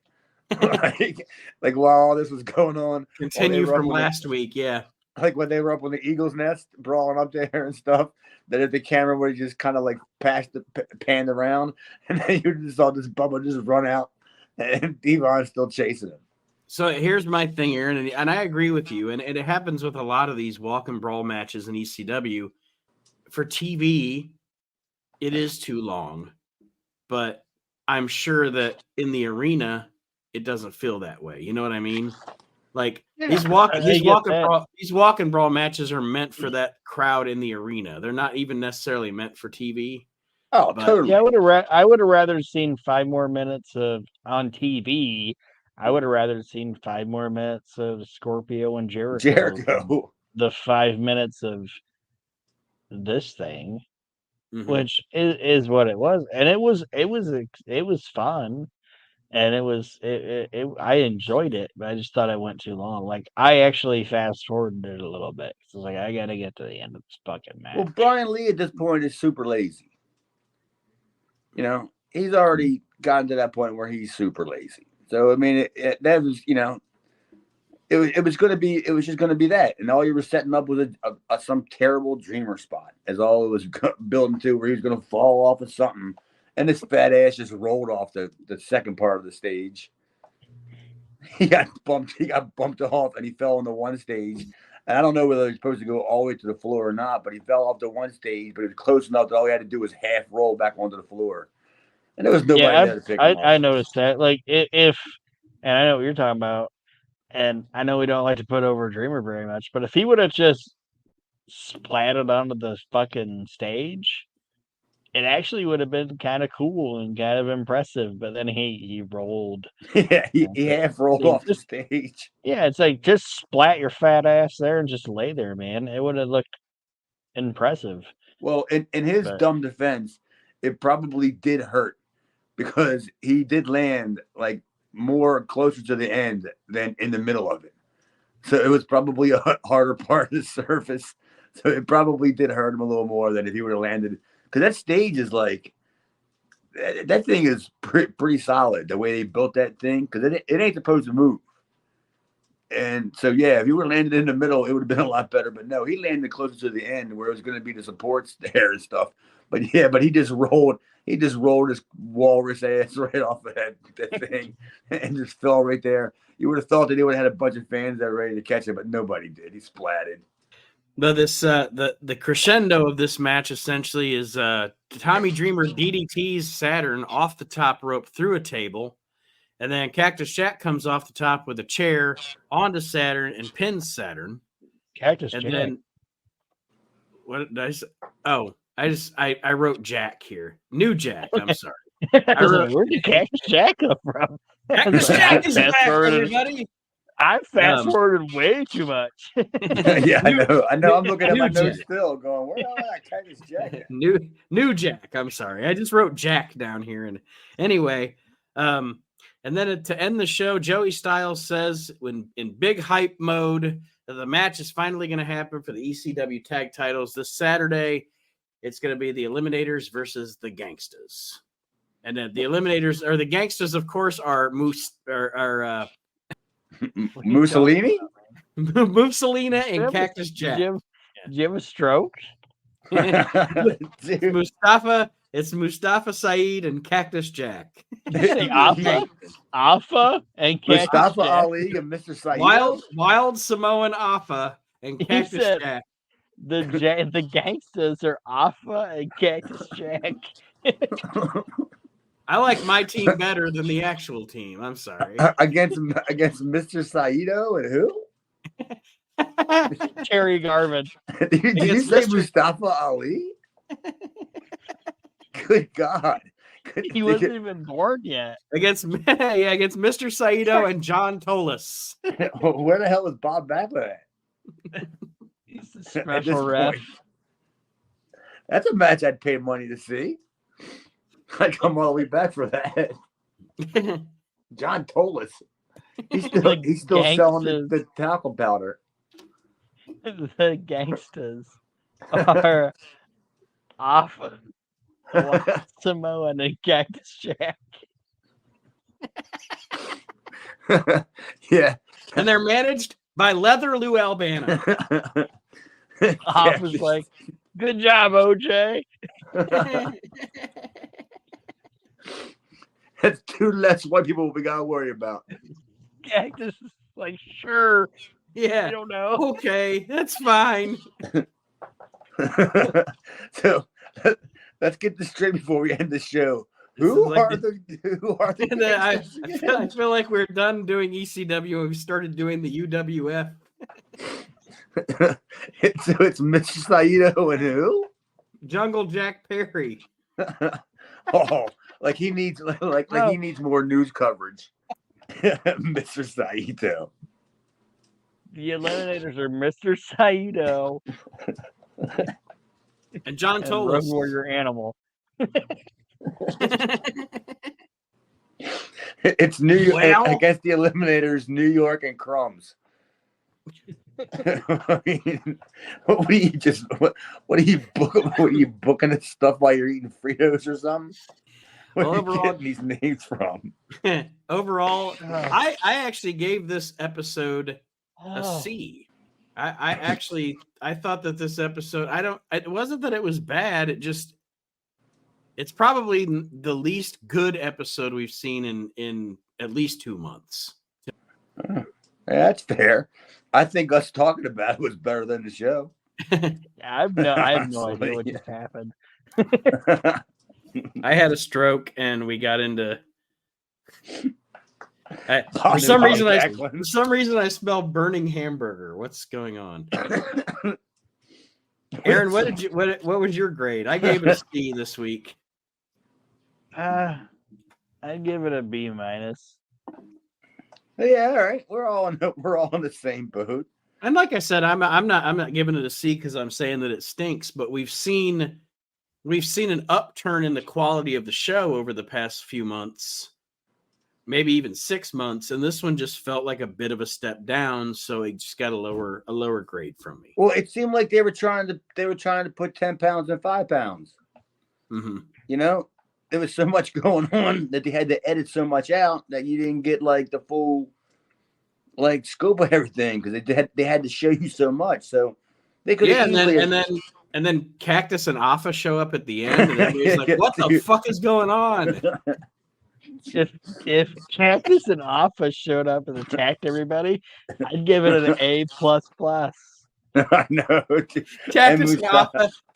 like while all this was going on. Continue from last week, yeah. Like when they were up on the Eagles' nest, brawling up there and stuff. That if the camera would just kind of like panned around, and then you just saw this Bubba just run out, and Devon's still chasing him. So here's my thing, Aaron, and I agree with you, and it happens with a lot of these walk and brawl matches in ECW. For TV, it is too long, but I'm sure that in the arena, it doesn't feel that way. You know what I mean? Like, these walk and brawl matches are meant for that crowd in the arena. They're not even necessarily meant for TV. Oh, totally. Yeah, I would have rather seen 5 more minutes on TV. I would have rather seen 5 more minutes of Scorpio and Jericho. The 5 minutes of this thing, which is what it was, and it was fun. And I enjoyed it, but I just thought it went too long. Like, I actually fast forwarded it a little bit. So I was like, I got to get to the end of this fucking match. Well, Brian Lee at this point is super lazy. He's already gotten to that point where he's super lazy. So, I mean, that was, It was just gonna be that, and all you were setting up was some terrible dreamer spot, as all it was building to, where he was gonna fall off of something, and this fat ass just rolled off the second part of the stage. He got bumped off, and he fell on the one stage. And I don't know whether he's supposed to go all the way to the floor or not, but he fell off the one stage, but it was close enough that all he had to do was half roll back onto the floor. And there was nobody there to pick him up. I noticed that. Like, if, and I know what you're talking about, and I know we don't like to put over Dreamer very much, but if he would have just splatted onto the fucking stage, it actually would have been kind of cool and kind of impressive. But then he rolled. Yeah, he half rolled off the stage. Yeah, it's like, just splat your fat ass there and just lay there, man. It would have looked impressive. Well, in his dumb defense, it probably did hurt, because he did land like more closer to the end than in the middle of it. So it was probably a harder part of the surface. So it probably did hurt him a little more than if he would have landed. Because that stage is like, that thing is pretty solid, the way they built that thing, because it ain't supposed to move. And so, yeah, if he would have landed in the middle, it would have been a lot better. But no, he landed closer to the end where it was going to be the supports there and stuff. But yeah, but he just rolled his walrus ass right off of that thing and just fell right there. You would have thought that he would have had a bunch of fans that were ready to catch him, but nobody did. He splatted. But this the crescendo of this match essentially is Tommy Dreamer DDTs Saturn off the top rope through a table, and then Cactus Jack comes off the top with a chair onto Saturn and pins Saturn. Cactus and Jack. Then what did I say? Oh, I wrote Jack here. New Jack. I'm sorry. Where did Cactus Jack come from? Cactus Jack is back, everybody. I fast forwarded way too much. Yeah, I know. I'm looking at my notes still, going, "Where the hell that Cactus Jack?" New Jack. I'm sorry. I just wrote Jack down here. And anyway, and then to end the show, Joey Styles says, when in big hype mode, that the match is finally going to happen for the ECW tag titles this Saturday. It's going to be the Eliminators versus the Gangstas. And then the Eliminators, or the Gangstas, of course, are Mussolini? Mussolina and Cactus Jack. Did you have a stroke? It's Mustafa Saeed and Cactus Jack. Alpha and Cactus Mustafa Jack. Ali and Mr. Saeed. Wild Samoan Alpha and Cactus Jack. The Gangstas are Alpha and Cactus Jack. I like my team better than the actual team. I'm sorry. Against Mr. Saito and who? Terry Garvin. Did you say Mustafa Ali? Good God. He wasn't even born yet. Against Mr. Saito and John Tolis. Where the hell is Bob Backlund at? He's a special ref. That's a match I'd pay money to see. I come all the way back for that. John Tolis. He's still selling the talcum powder. The Gangstas are Alpha, Samoan, and Cactus Jack. Yeah. And they're managed by Leather Lou Albano. Alpha's like, good job, OJ. That's two less white people we gotta worry about. Cactus is like, sure. Yeah. I don't know. Okay, that's fine. So let's get this straight before we end the show. Who are the I feel like we're done doing ECW and we started doing the UWF. So it's Mr. Saito and who? Jungle Jack Perry. Oh, like he needs he needs more news coverage. Mr. Saito. The Eliminators are Mr. Saito and John and Tolis. Road Warrior Animal. It's New York against the Eliminators, New York and Crumbs. I mean, what are you booking this stuff while you're eating Fritos or something? Where are you getting these names from? Overall, I actually gave this episode a C. I thought that this episode, it wasn't that it was bad. It's probably the least good episode we've seen in at least 2 months. Yeah, that's fair. I think us talking about it was better than the show. I have no idea what just happened. I had a stroke and we got into. For some reason, I smell burning hamburger. What's going on? Aaron, what was your grade? I gave it a C this week. I'd give it a B-. Yeah, all right. We're all in the same boat. And like I said, I'm not giving it a C because I'm saying that it stinks. But we've seen an upturn in the quality of the show over the past few months, maybe even 6 months, and this one just felt like a bit of a step down. So it just got a lower grade from me. Well, it seemed like they were trying to put 10 pounds in 5 pounds. Mm-hmm. You know, there was so much going on that they had to edit so much out that you didn't get like the full like scope of everything because they had to show you so much. So they could and then Cactus and Alpha show up at the end, and everybody's like, "What the fuck is going on?" If Cactus and Alpha showed up and attacked everybody, I'd give it an A++. I know.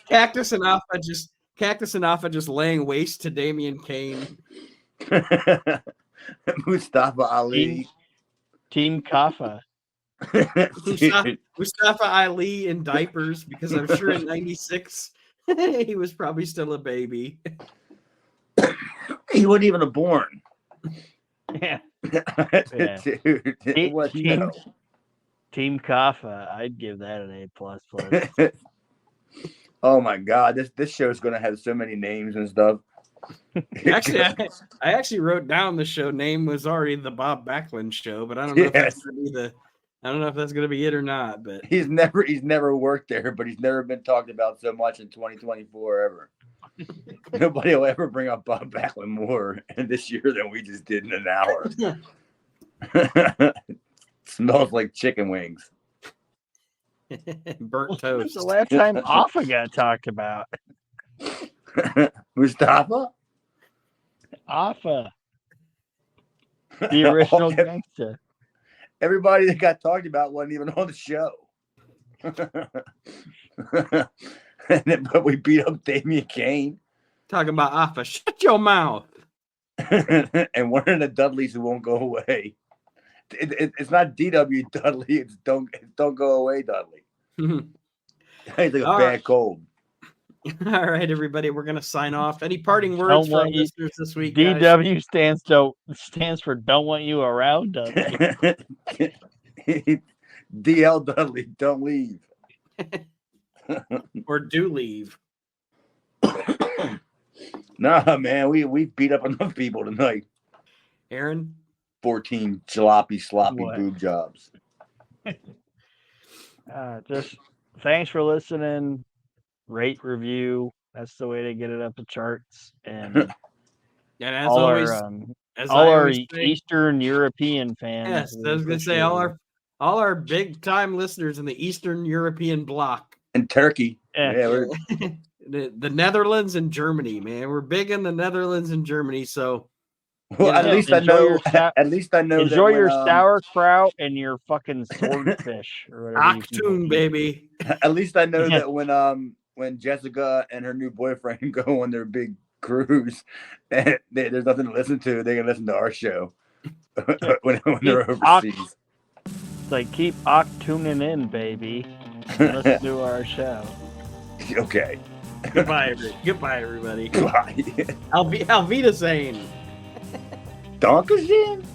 Cactus and Alpha just laying waste to Damian Kane. Mustafa Ali. Team Kaffa. Mustafa Ali in diapers because I'm sure in '96 he was probably still a baby. He wasn't even born. Yeah. Dude, Team Kaffa. I'd give that an A++. Oh my God, this show is gonna have so many names and stuff. Actually, I actually wrote down the show name was already the Bob Backlund show, but I don't know if that's gonna be it or not. But he's never worked there, but he's never been talked about so much in 2024 ever. Nobody will ever bring up Bob Backlund more this year than we just did in an hour. Smells like chicken wings. Burnt toast. When's the last time Alpha got talked about? Mustafa? Alpha. The original gangster. Everybody that got talked about wasn't even on the show. But we beat up Damian Kane. Talking about Alpha. Shut your mouth. And one of the Dudleys who won't go away. It's not DW Dudley. It's don't go away Dudley. He's like a bad cold. All right, everybody, we're gonna sign off. Any parting words for our listeners this week? DW guys? stands for don't want you around, Dudley. DL Dudley, don't leave. Or do leave. Nah, man, we beat up enough people tonight. Aaron? 14 sloppy boob jobs. Just thanks for listening. Rate, review. That's the way to get it up the charts. And as all always, our Eastern European fans. Yes, I was going to say all our big time listeners in the Eastern European bloc. And Turkey. Yeah, the Netherlands and Germany, man. We're big in the Netherlands and Germany, so. Well, at least I know. Enjoy your sauerkraut and your fucking swordfish or whatever. Achtung, baby. At least I know that when Jessica and her new boyfriend go on their big cruise, and there's nothing to listen to, they can listen to our show when they're overseas. It's like keep tuning in, baby. Listen to our show. Okay. Goodbye, everybody. Goodbye. Auf Wiedersehen. Dankeschön.